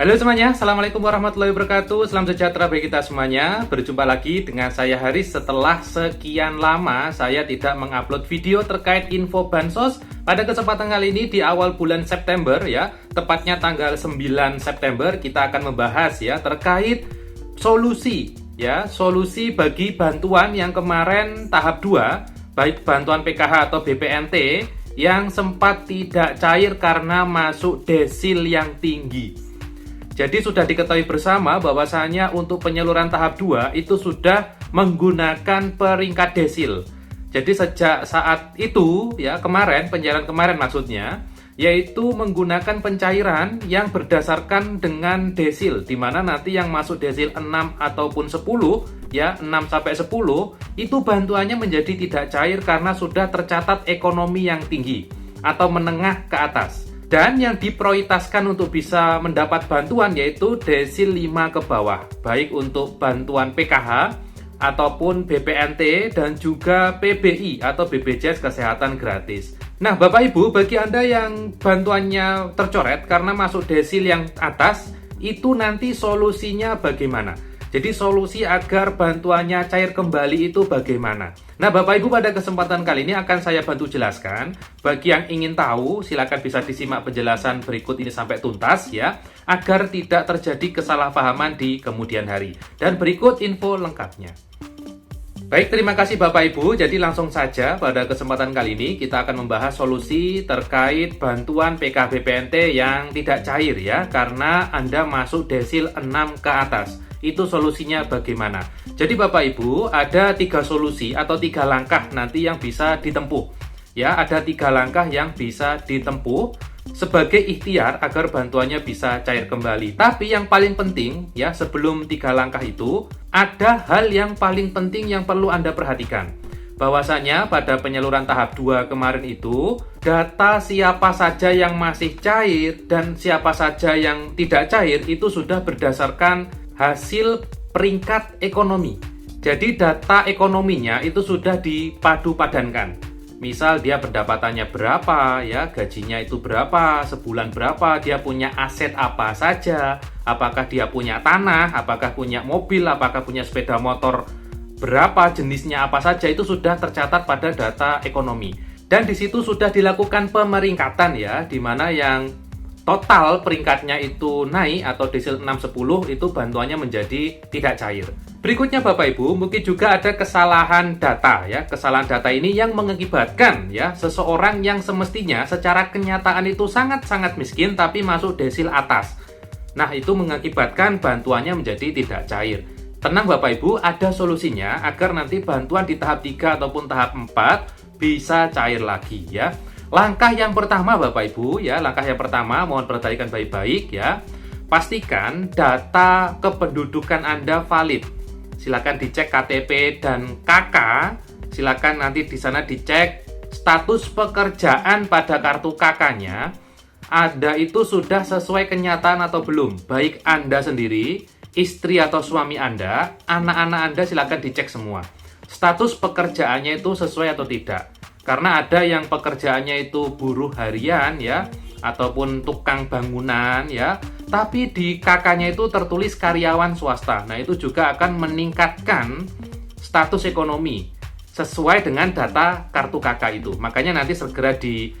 Halo semuanya, Assalamualaikum warahmatullahi wabarakatuh. Salam sejahtera bagi kita semuanya. Berjumpa lagi dengan saya Haris. Setelah sekian lama saya tidak mengupload video terkait info bansos. Pada kesempatan kali ini di awal bulan September ya, tepatnya tanggal 9 September kita akan membahas ya terkait solusi solusi bagi bantuan yang kemarin tahap 2, baik bantuan PKH atau BPNT yang sempat tidak cair karena masuk desil yang tinggi. Jadi sudah diketahui bersama bahwasanya untuk penyaluran tahap 2 itu sudah menggunakan peringkat desil. Jadi sejak saat itu ya pencairan kemarin maksudnya, yaitu menggunakan pencairan yang berdasarkan dengan desil, di mana nanti yang masuk desil 6 ataupun 10 ya, 6 sampai 10 itu bantuannya menjadi tidak cair karena sudah tercatat ekonomi yang tinggi atau menengah ke atas. Dan yang diprioritaskan untuk bisa mendapat bantuan yaitu desil 5 ke bawah, baik untuk bantuan PKH ataupun BPNT dan juga PBI atau BPJS Kesehatan Gratis. Nah, Bapak Ibu, bagi Anda yang bantuannya tercoret karena masuk desil yang atas, itu nanti solusinya bagaimana? Jadi solusi agar bantuannya cair kembali itu bagaimana? Nah, Bapak Ibu, pada kesempatan kali ini akan saya bantu jelaskan. Bagi yang ingin tahu, silakan bisa disimak penjelasan berikut ini sampai tuntas ya, agar tidak terjadi kesalahpahaman di kemudian hari. Dan berikut info lengkapnya. Baik, terima kasih Bapak Ibu. Jadi langsung saja pada kesempatan kali ini kita akan membahas solusi terkait bantuan PKH-BPNT yang tidak cair ya, karena Anda masuk desil 6 ke atas. Itu solusinya bagaimana? Jadi Bapak Ibu, ada 3 solusi atau 3 langkah nanti yang bisa ditempuh. Ya, ada 3 langkah yang bisa ditempuh sebagai ikhtiar agar bantuannya bisa cair kembali. Tapi yang paling penting ya, sebelum 3 langkah itu, ada hal yang paling penting yang perlu Anda perhatikan. Bahwasanya pada penyaluran tahap 2 kemarin itu, data siapa saja yang masih cair dan siapa saja yang tidak cair itu sudah berdasarkan hasil peringkat ekonomi. Jadi data ekonominya itu sudah dipadu-padankan. Misal dia pendapatannya berapa, ya gajinya itu berapa, sebulan berapa, dia punya aset apa saja, apakah dia punya tanah, apakah punya mobil, apakah punya sepeda motor, berapa jenisnya apa saja, itu sudah tercatat pada data ekonomi. Dan di situ sudah dilakukan pemeringkatan ya, di mana yang total peringkatnya itu naik atau desil 610 itu bantuannya menjadi tidak cair. Berikutnya Bapak Ibu, mungkin juga ada kesalahan data ya. Kesalahan data ini yang mengakibatkan ya seseorang yang semestinya secara kenyataan itu sangat-sangat miskin tapi masuk desil atas. Nah, itu mengakibatkan bantuannya menjadi tidak cair. Tenang Bapak Ibu, ada solusinya agar nanti bantuan di tahap 3 ataupun tahap 4 bisa cair lagi ya. Langkah yang pertama Bapak Ibu ya, langkah yang pertama mohon perhatikan baik-baik ya. Pastikan data kependudukan Anda valid. Silakan dicek KTP dan KK. Silakan nanti di sana dicek status pekerjaan pada kartu KK-nya. Ada itu sudah sesuai kenyataan atau belum? Baik Anda sendiri, istri atau suami Anda, anak-anak Anda silakan dicek semua. Status pekerjaannya itu sesuai atau tidak? Karena ada yang pekerjaannya itu buruh harian ya, ataupun tukang bangunan ya, tapi di KK-nya itu tertulis karyawan swasta. Nah, itu juga akan meningkatkan status ekonomi sesuai dengan data kartu KK itu. Makanya nanti segera di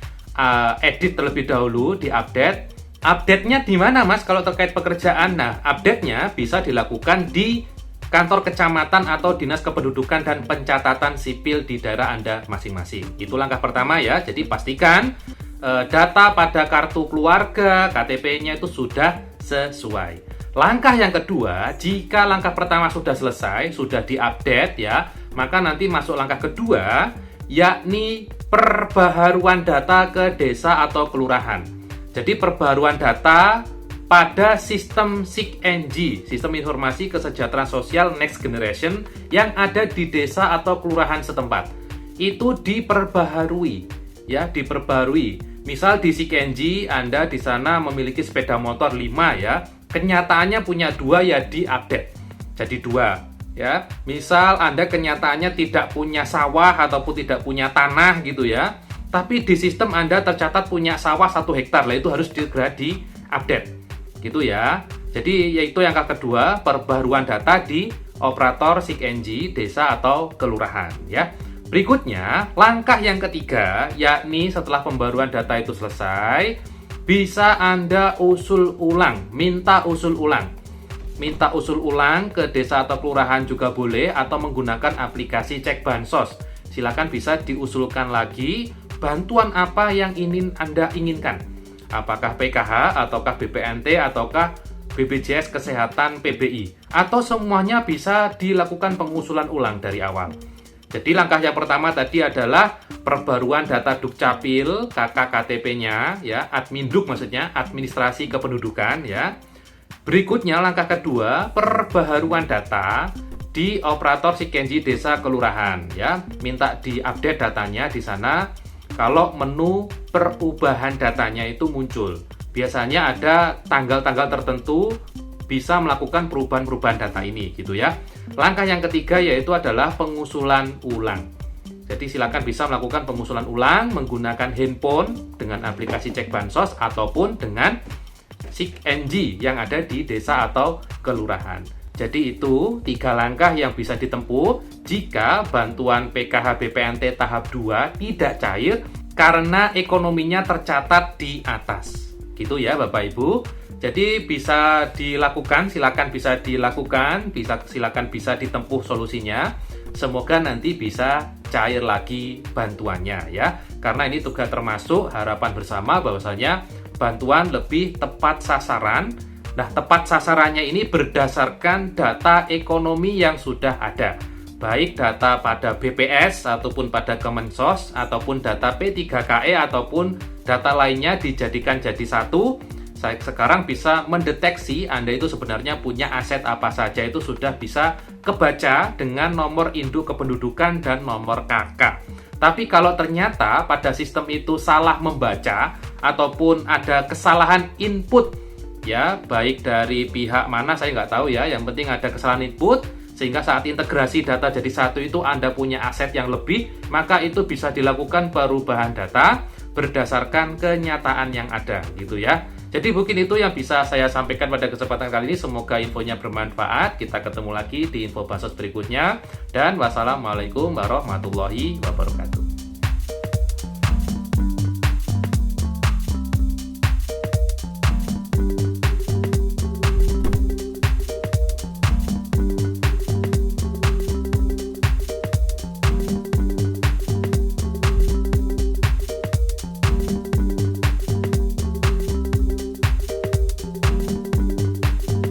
edit terlebih dahulu, di-update. Update-nya di mana Mas kalau terkait pekerjaan? Nah, update-nya bisa dilakukan di kantor kecamatan atau dinas kependudukan dan pencatatan sipil di daerah Anda masing-masing. Itu langkah pertama ya. Jadi pastikan data pada kartu keluarga, KTP-nya itu sudah sesuai. Langkah yang kedua, jika langkah pertama sudah selesai, sudah diupdate ya, maka nanti masuk langkah kedua, yakni perbaharuan data ke desa atau kelurahan. Jadi perbaharuan data pada sistem SIG-NG, Sistem Informasi Kesejahteraan Sosial Next Generation yang ada di desa atau kelurahan setempat. Itu diperbaharui, ya, diperbarui. Misal di SIG-NG Anda di sana memiliki sepeda motor 5 ya, kenyataannya punya 2 ya diupdate. Jadi 2, ya. Misal Anda kenyataannya tidak punya sawah ataupun tidak punya tanah gitu ya, tapi di sistem Anda tercatat punya sawah 1 hektar, lah itu harus segera diupdate. gitu ya. Jadi yaitu yang kedua, perbaruan data di operator SIG-NG desa atau kelurahan ya. Berikutnya, langkah yang ketiga, yakni setelah pembaruan data itu selesai, bisa Anda usul ulang, minta usul ulang. Minta usul ulang ke desa atau kelurahan juga boleh, atau menggunakan aplikasi Cek Bansos. Silakan bisa diusulkan lagi bantuan apa yang ingin Anda inginkan. Apakah PKH, ataukah BPNT, ataukah BPJS Kesehatan PBI, atau semuanya bisa dilakukan pengusulan ulang dari awal. Jadi langkah yang pertama tadi adalah perbaruan data Dukcapil, KK-KTP-nya ya, Adminduk maksudnya, administrasi kependudukan ya. Berikutnya langkah kedua, perbaharuan data di operator SIG-NG desa kelurahan ya. Minta diupdate datanya di sana. Kalau menu perubahan datanya itu muncul, biasanya ada tanggal-tanggal tertentu bisa melakukan perubahan-perubahan data ini gitu ya. Langkah yang ketiga yaitu adalah pengusulan ulang. Jadi silakan bisa melakukan pengusulan ulang menggunakan handphone dengan aplikasi Cek Bansos ataupun dengan SIG-NG yang ada di desa atau kelurahan. Jadi itu 3 langkah yang bisa ditempuh jika bantuan PKH BPNT tahap 2 tidak cair karena ekonominya tercatat di atas. Gitu ya Bapak Ibu. Jadi bisa dilakukan, silakan bisa dilakukan, silakan bisa ditempuh solusinya. Semoga nanti bisa cair lagi bantuannya ya. Karena ini juga termasuk harapan bersama bahwasanya bantuan lebih tepat sasaran. Nah, tepat sasarannya ini berdasarkan data ekonomi yang sudah ada. Baik data pada BPS ataupun pada Kemensos ataupun data P3KE ataupun data lainnya dijadikan jadi satu. Saya sekarang bisa mendeteksi Anda itu sebenarnya punya aset apa saja, itu sudah bisa kebaca dengan nomor induk kependudukan dan nomor KK. Tapi kalau ternyata pada sistem itu salah membaca ataupun ada kesalahan input ya, baik dari pihak mana saya nggak tahu ya, yang penting ada kesalahan input sehingga saat integrasi data jadi satu itu Anda punya aset yang lebih, maka itu bisa dilakukan perubahan data berdasarkan kenyataan yang ada gitu ya. Jadi mungkin itu yang bisa saya sampaikan pada kesempatan kali ini. Semoga infonya bermanfaat. Kita ketemu lagi di info bansos berikutnya, dan wassalamualaikum warahmatullahi wabarakatuh.